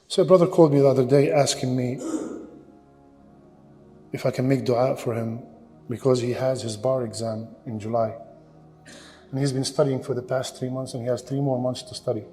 So a brother called me the other day asking me if I can make dua for him because he has his bar exam in July. And he's been studying for the past 3 months and he has 3 more months to study.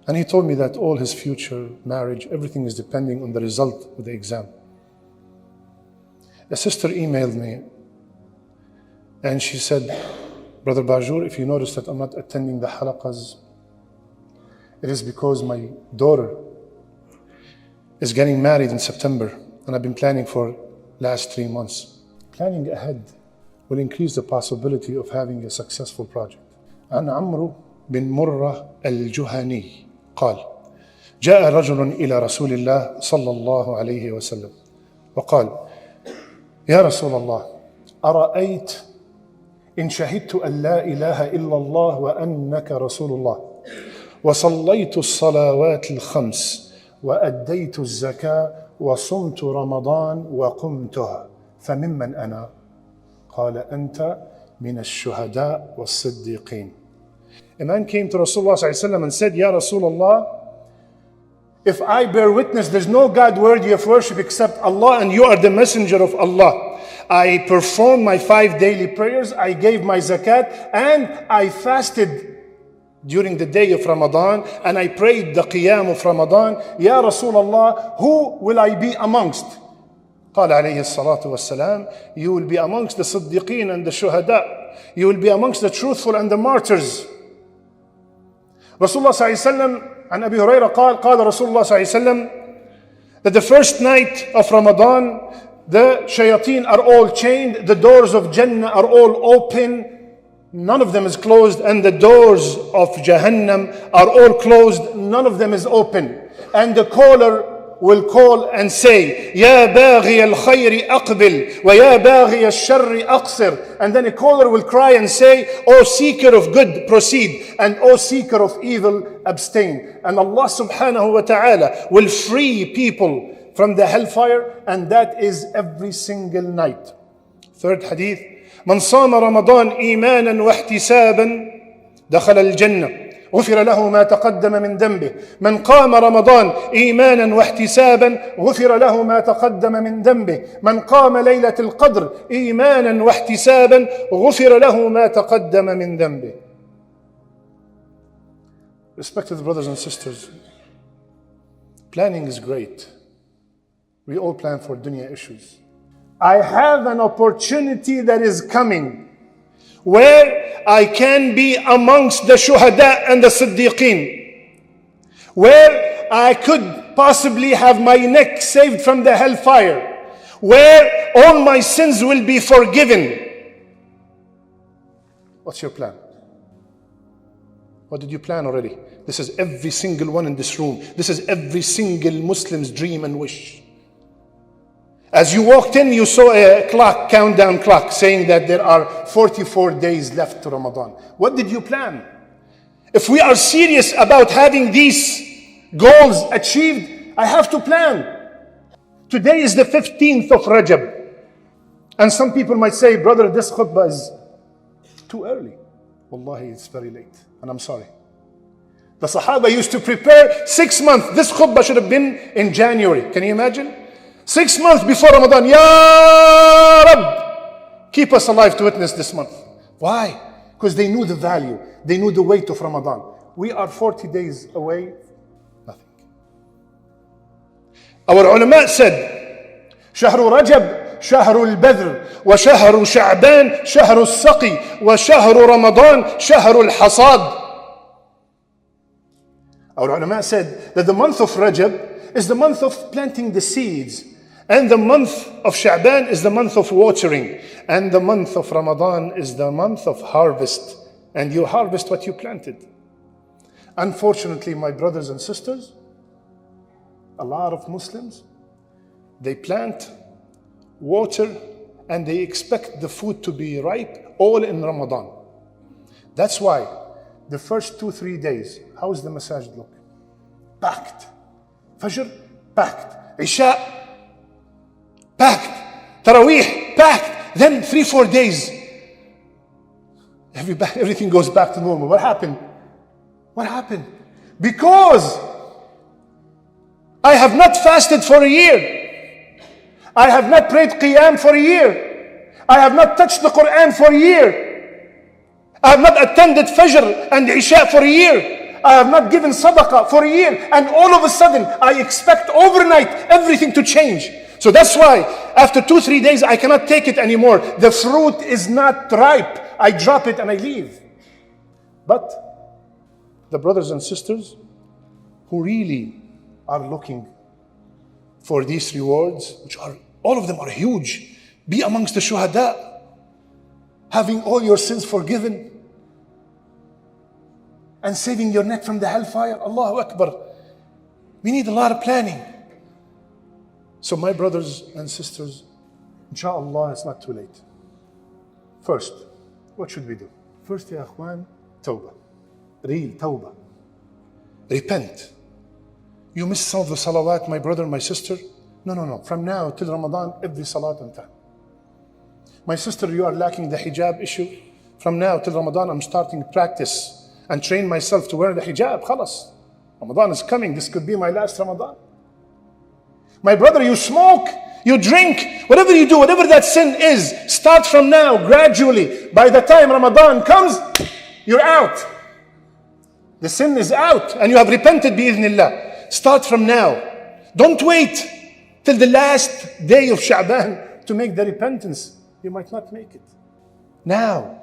And he told me that all his future, marriage, everything is depending on the result of the exam. A sister emailed me and she said, Brother Baajour, if you notice that I'm not attending the halaqas, it is because my daughter is getting married in September and I've been planning for last 3 months. Planning ahead will increase the possibility of having a successful project. عن عمرو بن مرة الجهني قال جاء رجل إلى رسول الله صلى الله عليه وسلم وقال يا رسول الله أرأيت إن شهدت أن لا إله إلا الله وأنك رسول الله وصليت الصلوات الخمس وأديت الزكاة وصمت رمضان وقمتها فممن أنا؟ قال أنت من الشهداء والصديقين. A man came to Rasulullah ﷺ and said, Ya Rasulullah, if I bear witness there's no God worthy of worship except Allah and you are the messenger of Allah, I performed my 5 daily prayers, I gave my zakat, and I fasted during the day of Ramadan, and I prayed the Qiyam of Ramadan. Ya Rasulullah, who will I be amongst? قال عليه الصلاة والسلام, you will be amongst the Siddiqeen and the Shuhada. You will be amongst the truthful and the martyrs. Rasulullah صلى الله عليه وسلم عن أبي هريرة قال رسول الله صلى الله عليه وسلم that the first night of Ramadan the shayateen are all chained, the doors of Jannah are all open, none of them is closed, and the doors of Jahannam are all closed, none of them is open. And the caller will call and say, Ya baghi al-khayri aqbil, wa ya baghi al-sharri aqsir. And then a caller will cry and say, O seeker of good, proceed, and O seeker of evil, abstain. And Allah subhanahu wa ta'ala will free people from the hellfire, and that is every single night. Third hadith, من صام رمضان إيمانا واحتسابا دخل الجنة غفر له ما تقدم من ذنبه. من قام رمضان إيمانا واحتسابا غفر له ما تقدم من ذنبه. من قام ليلة القدر إيمانا واحتسابا غفر له ما تقدم من ذنبه. Respected brothers and sisters, planning is great. We all plan for dunya issues. I have an opportunity that is coming where I can be amongst the shuhada and the siddiqeen, where I could possibly have my neck saved from the hellfire, where all my sins will be forgiven. What's your plan? What did you plan already? This is every single one in this room. This is every single Muslim's dream and wish. As you walked in, you saw a clock, countdown clock, saying that there are 44 days left to Ramadan. What did you plan? If we are serious about having these goals achieved, I have to plan. Today is the 15th of Rajab. And some people might say, brother, this khutbah is too early. Wallahi, it's very late. And I'm sorry. The Sahaba used to prepare 6 months. This khutbah should have been in January. Can you imagine? 6 months before Ramadan, Ya Rab, keep us alive to witness this month. Why? Because they knew the value. They knew the weight of Ramadan. We are 40 days away. Nothing. Our ulama said, شهر رجب شهر البذر وشهر شعبان شهر السقي وشهر رمضان شهر الحصاد. Our ulama said that the month of Rajab is the month of planting the seeds. And the month of Sha'ban is the month of watering. And the month of Ramadan is the month of harvest. And you harvest what you planted. Unfortunately, my brothers and sisters, a lot of Muslims, they plant, water, and they expect the food to be ripe all in Ramadan. That's why the first 2-3 days, how does the masajid look? Packed. Fajr, packed. Isha, packed. Taraweeh, packed. Then 3-4 days, everything goes back to normal. What happened? What happened? Because I have not fasted for a year. I have not prayed Qiyam for a year. I have not touched the Quran for a year. I have not attended Fajr and Isha for a year. I have not given Sadaqah for a year. And all of a sudden, I expect overnight everything to change. So that's why after 2-3 days, I cannot take it anymore. The fruit is not ripe. I drop it and I leave. But the brothers and sisters who really are looking for these rewards, which are, all of them are huge. Be amongst the shuhada, having all your sins forgiven, and saving your neck from the hellfire. Allahu Akbar. We need a lot of planning. So my brothers and sisters, inshallah, it's not too late. First, what should we do? First, ya akhwan, tawbah. Real tawbah. Repent. You miss some of the salawat, my brother, my sister. No. From now till Ramadan, every salat on time. My sister, you are lacking the hijab issue. From now till Ramadan, I'm starting to practice and train myself to wear the hijab. Khalas. Ramadan is coming. This could be my last Ramadan. My brother, you smoke, you drink, whatever you do, whatever that sin is, start from now, gradually. By the time Ramadan comes, you're out. The sin is out and you have repented bi'idhnillah. Start from now. Don't wait till the last day of Sha'ban to make the repentance. You might not make it. Now,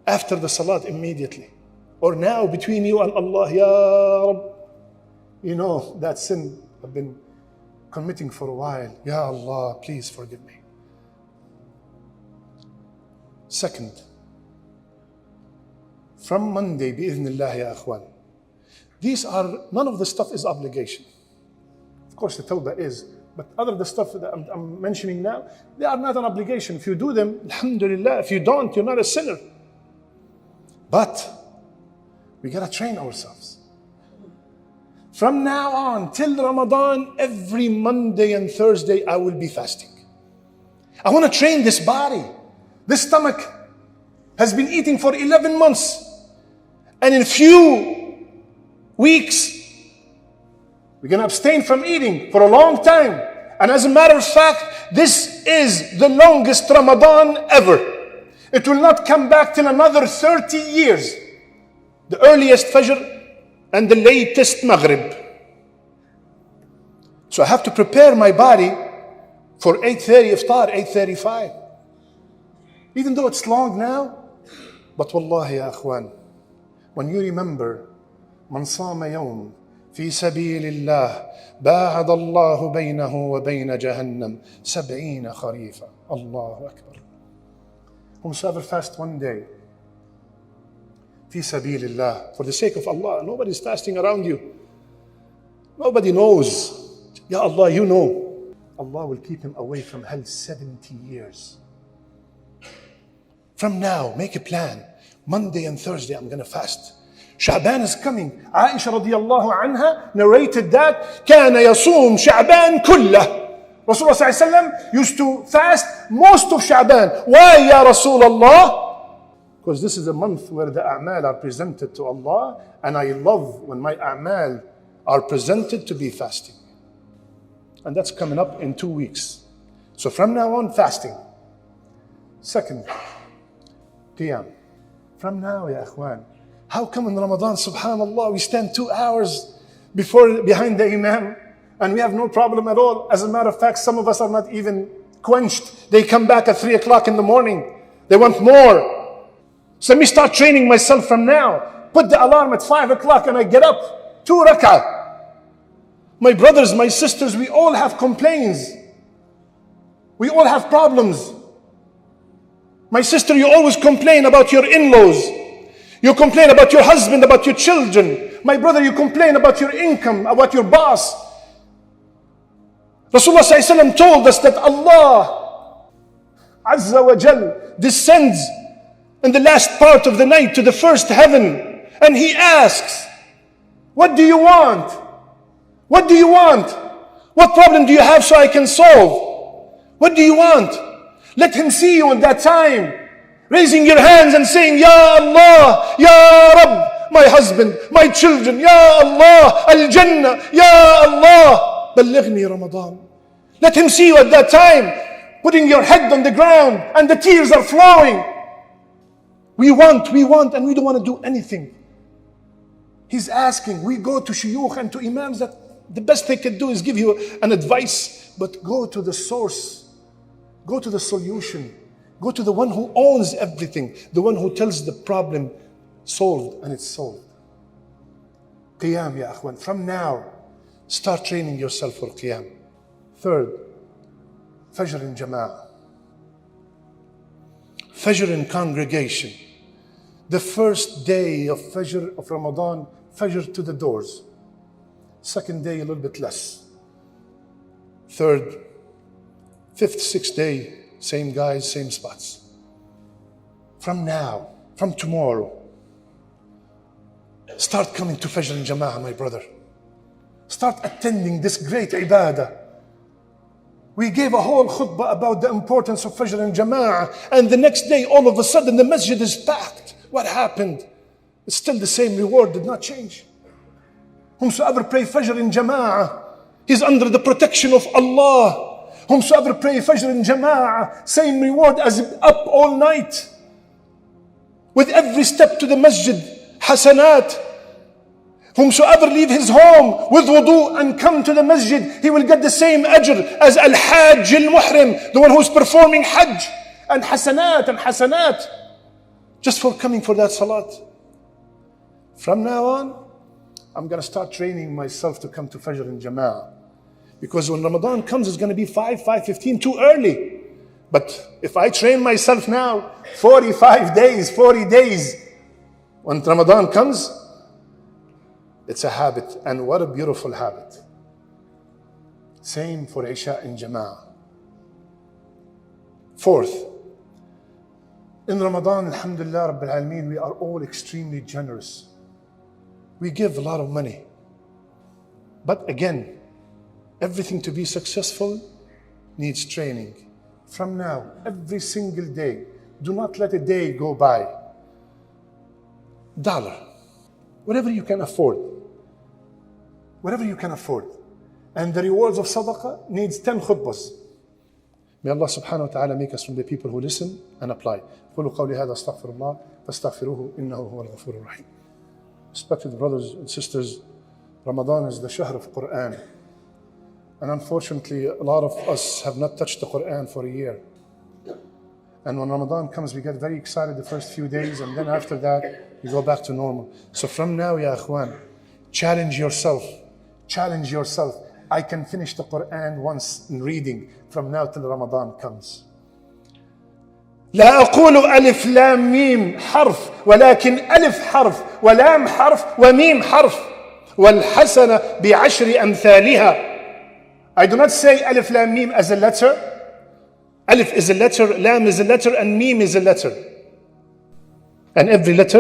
after the salat immediately. Or now between you and Allah, Ya Rab. You know that sin I've been committing for a while. Ya Allah, please forgive me. Second, from Monday, bi'idhnillah ya akhwan, none of the stuff is obligation. Of course the tawbah is, but other the stuff that I'm mentioning now, they are not an obligation. If you do them, alhamdulillah. If you don't, you're not a sinner. But we gotta train ourselves. From now on till Ramadan, every Monday and Thursday, I will be fasting. I want to train this body. This stomach has been eating for 11 months. And in a few weeks, we're going to abstain from eating for a long time. And as a matter of fact, this is the longest Ramadan ever. It will not come back till another 30 years. The earliest Fajr and the latest Maghrib. So I have to prepare my body for 8:30 iftar, 8:35. Even though it's long now, but wallahi ya akhwan, when you remember, man sama yawm fi sabilillah, ba'ad Allahu baynahu wa bayna jahannam 70 kharifa. Allahu Akbar. Whomsoever fast one day, fi sabilillah, for the sake of Allah. Nobody's fasting around you. Nobody knows. Ya Allah, you know. Allah will keep him away from hell 70 years. From now, make a plan. Monday and Thursday, I'm going to fast. Sha'ban is coming. Aisha radiallahu anha narrated that كان يصوم شعبان كله. Rasulullah sallallahu alayhi wa sallam used to fast most of Sha'ban. Why, Ya Rasulullah? Because this is a month where the a'mal are presented to Allah, and I love when my a'mal are presented to be fasting. And that's coming up in 2 weeks. So from now on, fasting. Second, Qiyam. From now, ya akhwan, how come in Ramadan, subhanallah, we stand 2 hours behind the imam and we have no problem at all? As a matter of fact, some of us are not even quenched. They come back at 3 o'clock in the morning. They want more. So let me start training myself from now. Put the alarm at 5 o'clock and I get up. 2 rak'ah. My brothers, my sisters, we all have complaints. We all have problems. My sister, you always complain about your in-laws. You complain about your husband, about your children. My brother, you complain about your income, about your boss. Rasulullah ﷺ told us that Allah Azza wa Jal descends in the last part of the night to the first heaven, and He asks, what do you want? What do you want? What problem do you have so I can solve? What do you want? Let Him see you at that time, raising your hands and saying, Ya Allah, Ya Rabb, my husband, my children, Ya Allah, Al-Jannah, Ya Allah, بلغني Ramadan. Let him see you at that time, putting your head on the ground and the tears are flowing. We want, and we don't want to do anything. He's asking, we go to shuyukh and to imams that the best they can do is give you an advice, but go to the source, go to the solution, go to the one who owns everything, the one who tells the problem solved, and it's solved. Qiyam, ya akhwan. From now, start training yourself for Qiyam. Third, Fajr in Jama'ah. Fajr in congregation. The first day of Fajr of Ramadan, Fajr to the doors. Second day, a little bit less. Third, fifth, sixth day, same guys, same spots. From now, from tomorrow, start coming to Fajr in Jama'ah, my brother. Start attending this great ibadah. We gave a whole khutbah about the importance of Fajr in Jama'ah, and the next day, all of a sudden, the masjid is packed. What happened? It's still the same reward, did not change. Whomsoever pray Fajr in Jama'ah, he's under the protection of Allah. Whomsoever pray Fajr in Jama'ah, same reward as up all night. With every step to the masjid, hasanat. Whomsoever leave his home with wudu and come to the masjid, he will get the same ajr as al-hajj al-muhrim, the one who's performing hajj, and hasanat, just for coming for that salat. From now on, I'm going to start training myself to come to Fajr in Jama'ah. Because when Ramadan comes, it's going to be 5:15, too early. But if I train myself now, 45 days, 40 days, when Ramadan comes, it's a habit. And what a beautiful habit. Same for Isha in Jama'ah. Fourth, in Ramadan, alhamdulillah, Rabbil Alameen, we are all extremely generous. We give a lot of money. But again, everything to be successful needs training. From now, every single day, do not let a day go by. $1, whatever you can afford. Whatever you can afford. And the rewards of Sadaqah needs 10 khutbahs. May Allah subhanahu wa ta'ala make us from the people who listen and apply. قولوا قولي هذا استغفر الله فاستغفروه إنه هو الغفور الرحيم. Respected brothers and sisters, Ramadan is the shahr of Quran. And unfortunately, a lot of us have not touched the Quran for a year. And when Ramadan comes, we get very excited the first few days, and then after that, we go back to normal. So from now, ya akhwan, challenge yourself. Challenge yourself. I can finish the Quran once in reading from now till Ramadan comes. لا أقول ألف لام ميم حرف ولكن ألف حرف ولام حرف وميم حرف والحسنة بعشر أمثالها. I do not say ألف لام ميم as a letter. ألف is a letter, lam is a letter, and mim is a letter. And every letter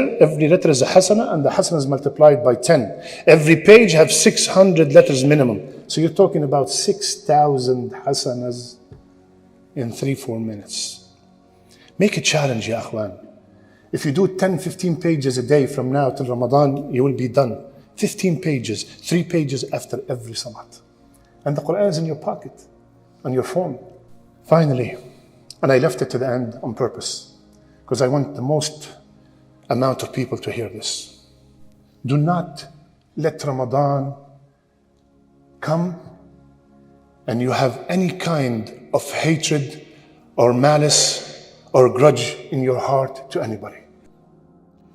is a hasana, and the hasana is multiplied by 10. Every page has 600 letters minimum. So you're talking about 6,000 hasanas in 3-4 minutes. Make a challenge, ya akhwan. If you do 10-15 pages a day from now till Ramadan, you will be done. 15 pages, 3 pages after every salat. And the Quran is in your pocket, on your phone. Finally, and I left it to the end on purpose, because I want the most amount of people to hear this. Do not let Ramadan come and you have any kind of hatred or malice or grudge in your heart to anybody.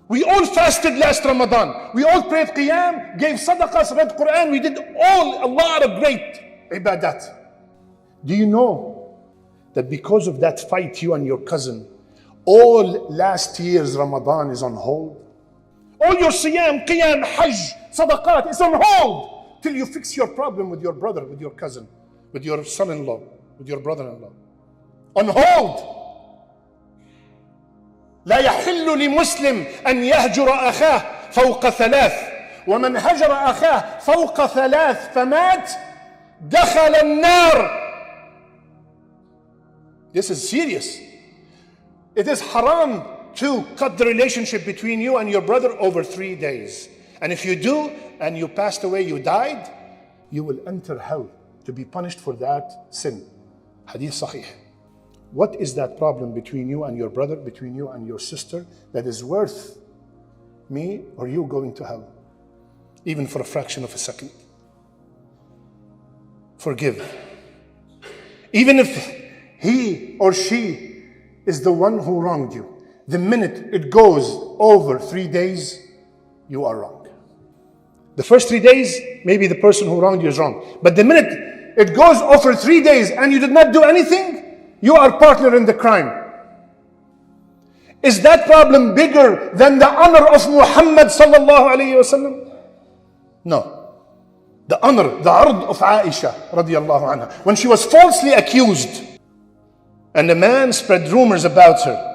We all fasted last Ramadan. We all prayed Qiyam, gave Sadaqahs, read Quran. We did a lot of great ibadat. Do you know that because of that fight, you and your cousin, all last year's Ramadan is on hold? All your Siyam, Qiyam, Hajj, Sadaqat is on hold till you fix your problem with your brother, with your cousin, with your son-in-law, with your brother-in-law. On hold. لا يحل لمسلم أن يهجر أخاه فوق 3 ومن هجر أخاه فوق 3 فمات دخل النار. This is serious. It is haram to cut the relationship between you and your brother over 3 days. And if you do, and you passed away, you died, you will enter hell to be punished for that sin. Hadith sahih. What is that problem between you and your brother, between you and your sister, that is worth me or you going to hell? Even for a fraction of a second. Forgive. Even if he or she is the one who wronged you, the minute it goes over 3 days, you are wrong. The first 3 days, maybe the person who wronged you is wrong. But the minute it goes over 3 days and you did not do anything, you are partner in the crime. Is that problem bigger than the honor of Muhammad sallallahu alayhi wasallam? No. The honor, the ard of Aisha radiallahu anha, when she was falsely accused and a man spread rumors about her,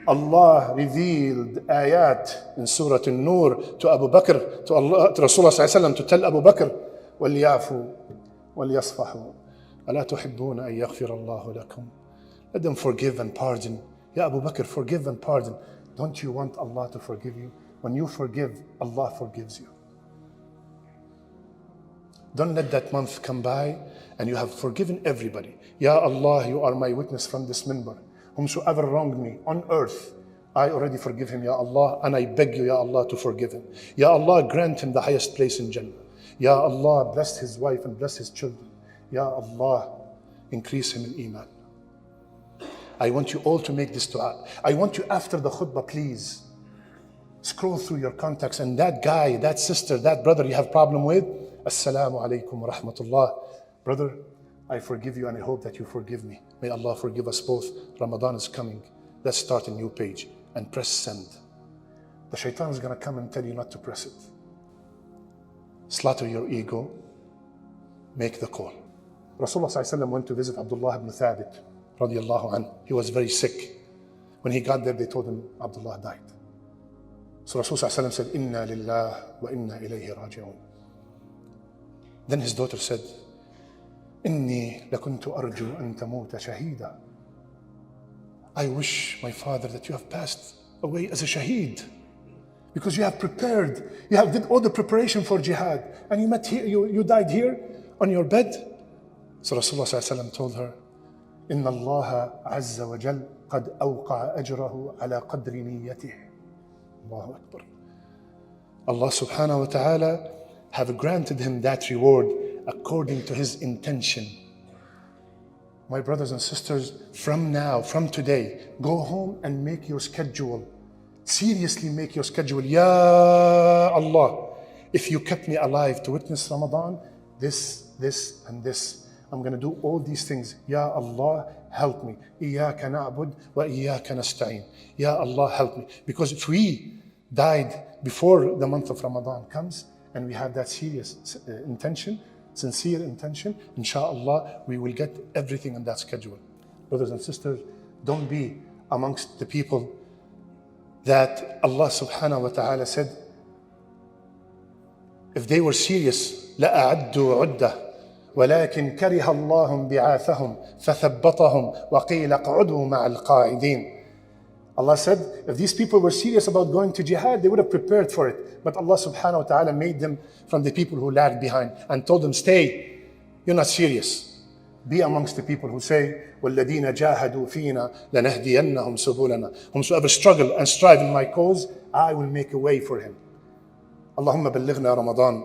Allah revealed ayat in Surah An-Nur to Abu Bakr, to Rasulullah sallallahu alayhi wa sallam, to tell Abu Bakr, وَلْيَعْفُوا وَلْيَصْفَحُوا أَلَا تُحِبُّونَ أَن يَغْفِرَ اللَّهُ لَكُمْ. Let them forgive and pardon. Ya Abu Bakr, forgive and pardon. Don't you want Allah to forgive you? When you forgive, Allah forgives you. Don't let that month come by and you have forgiven everybody. Ya Allah, you are my witness from this minbar. Whomsoever wronged me on earth, I already forgive him, Ya Allah, and I beg you, Ya Allah, to forgive him. Ya Allah, grant him the highest place in Jannah. Ya Allah, bless his wife and bless his children. Ya Allah, increase him in Iman. I want you all to make this dua. I want you after the khutbah, please, scroll through your contacts and that guy, that sister, that brother you have problem with, Assalamu alaikum wa rahmatullah. Brother, I forgive you and I hope that you forgive me. May Allah forgive us both. Ramadan is coming. Let's start a new page and press send. The shaitan is going to come and tell you not to press it. Slaughter your ego. Make the call. Rasulullah sallallahu alaihi wasallam went to visit Abdullah ibn Thabit radiallahu anhu. He was very sick. When he got there, they told him Abdullah died. So Rasulullah sallallahu alaihi wasallam said, Inna lillah wa inna ilayhi raji'un. Then his daughter said, Inni lakuntu arju an tamuta shahida. I wish, my father, that you have passed away as a shaheed. Because you have prepared, you have did all the preparation for jihad. And you met here, you died here on your bed. So Rasulullah sallallahu alaihi wasallam told her, Inna Allah azza wa jal qad awqa'a ajrahu ala qadri niyyatih. Allahu Akbar. Allah subhanahu wa ta'ala have granted him that reward according to his intention. My brothers and sisters, from now, from today, go home and make your schedule. Seriously make your schedule. Ya Allah, if you kept me alive to witness Ramadan, this, and this, I'm going to do all these things. Ya Allah, help me. Iyaka na'bud wa iyaka nasta'in. Ya Allah, help me. Because if we died before the month of Ramadan comes, and we have that serious intention, sincere intention, inshallah, we will get everything on that schedule. Brothers and sisters, don't be amongst the people that Allah subhanahu wa ta'ala said, if they were serious, لَأَعَدُّوا عُدَّةً ولكن كره الله بعاثهم فثبطهم وقيل اقعدوا مع القاعدين. Allah said, if these people were serious about going to jihad, they would have prepared for it. But Allah subhanahu wa ta'ala made them from the people who lagged behind and told them, stay, you're not serious. Be amongst the people who say, وَالَّذِينَ جَاهَدُوا فِينَا لَنَهْدِيَنَّهُمْ سُبُلَنَا. Whomsoever struggle and strive in my cause, I will make a way for him. Allahumma ballighna Ramadan.